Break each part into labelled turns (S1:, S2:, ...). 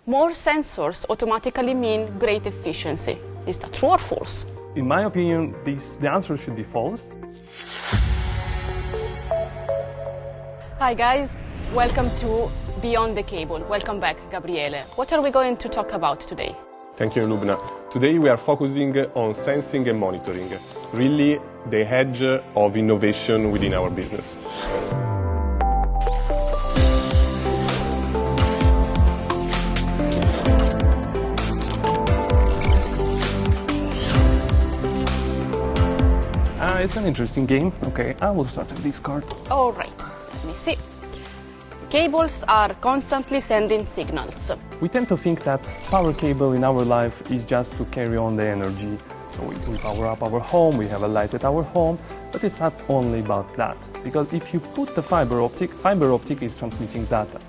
S1: More sensors automatically mean great efficiency. Is that true or false?
S2: In my opinion, the answer should be false.
S1: Hi guys, welcome to Beyond the Cable. Welcome back, Gabriele. What are we going to talk about today?
S3: Thank you, Lubna. Today we are focusing on sensing and monitoring, really the edge of innovation within our business.
S2: It's an interesting game. Okay, I will start with this card.
S1: All right, let me see. Cables are constantly sending signals.
S2: We tend to think that power cable in our life is just to carry on the energy. So we power up our home, we have a light at our home, but it's not only about that. Because if you put the fiber optic is transmitting data.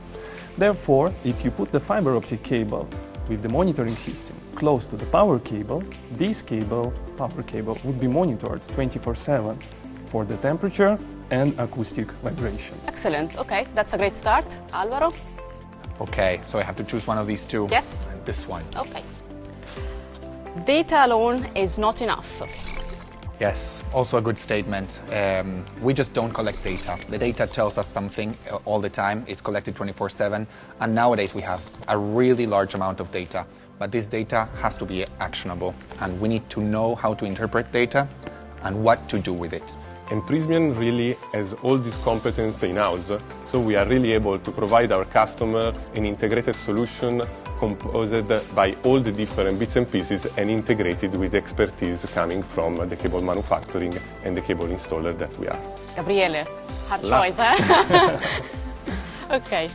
S2: Therefore, if you put the fiber optic cable with the monitoring system close to the power cable, this power cable, would be monitored 24/7 for the temperature and acoustic vibration.
S1: Excellent, okay, that's a great start. Alvaro?
S4: Okay, so I have to choose one of these two?
S1: Yes.
S4: And this one.
S1: Okay. Data alone is not enough.
S4: Yes, also a good statement. We just don't collect data. The data tells us something all the time. It's collected 24/7. And nowadays we have a really large amount of data. But this data has to be actionable. And we need to know how to interpret data and what to do with it.
S3: And Prysmian really has all this competence in-house, so we are really able to provide our customer an integrated solution composed by all the different bits and pieces and integrated with expertise coming from the cable manufacturing and the cable installer that we are.
S1: Gabriele, hard choice, eh? Okay.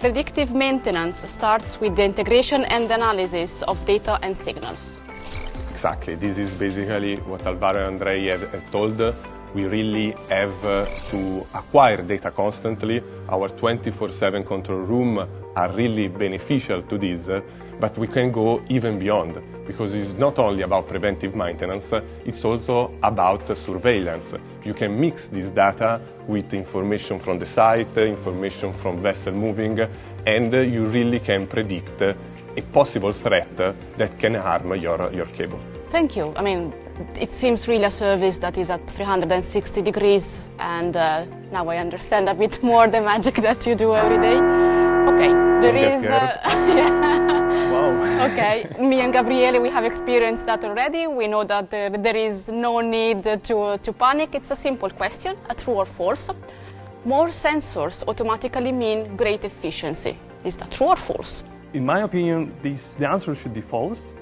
S1: Predictive maintenance starts with the integration and analysis of data and signals.
S3: Exactly. This is basically what Alvaro and Andrei has told. We really have to acquire data constantly. Our 24/7 control room are really beneficial to this, but we can go even beyond, because it's not only about preventive maintenance, it's also about surveillance. You can mix this data with information from the site, information from vessel moving, and you really can predict a possible threat that can harm your cable.
S1: Thank you. I mean, it seems really a service that is at 360 degrees, and now I understand a bit more the magic that you do every day. Okay, there is...
S3: Wow.
S1: Okay, me and Gabriele, we have experienced that already. We know that there is no need to panic. It's a simple question, a true or false. More sensors automatically mean great efficiency. Is that true or false?
S2: In my opinion, the answer should be false.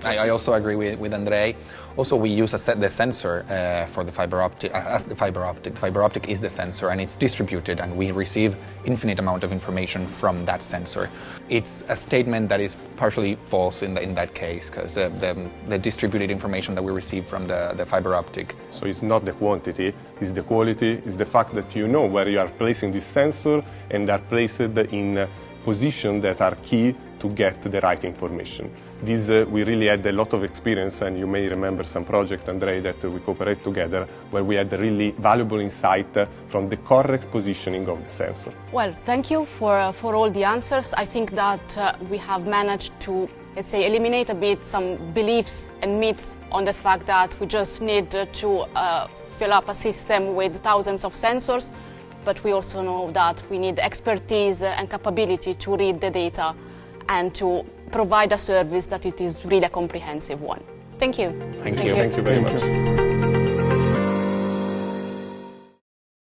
S4: I also agree with Andrei. Also, we use the sensor for the fiber optic, as the fiber optic. The fiber optic is the sensor, and it's distributed, and we receive infinite amount of information from that sensor. It's a statement that is partially false in that case, because the distributed information that we receive from the fiber optic.
S3: So it's not the quantity, it's the quality, it's the fact that you know where you are placing this sensor and are placed in positions that are key to get the right information. This we really had a lot of experience, and you may remember some project, Andrei, that we cooperate together, where we had really valuable insight from the correct positioning of the sensor.
S1: Well, thank you for all the answers. I think that we have managed to, let's say, eliminate a bit some beliefs and myths on the fact that we just need to fill up a system with thousands of sensors, but we also know that we need expertise and capability to read the data and to provide a service that it is really a comprehensive one. Thank you.
S4: Thank you.
S3: Thank you very much.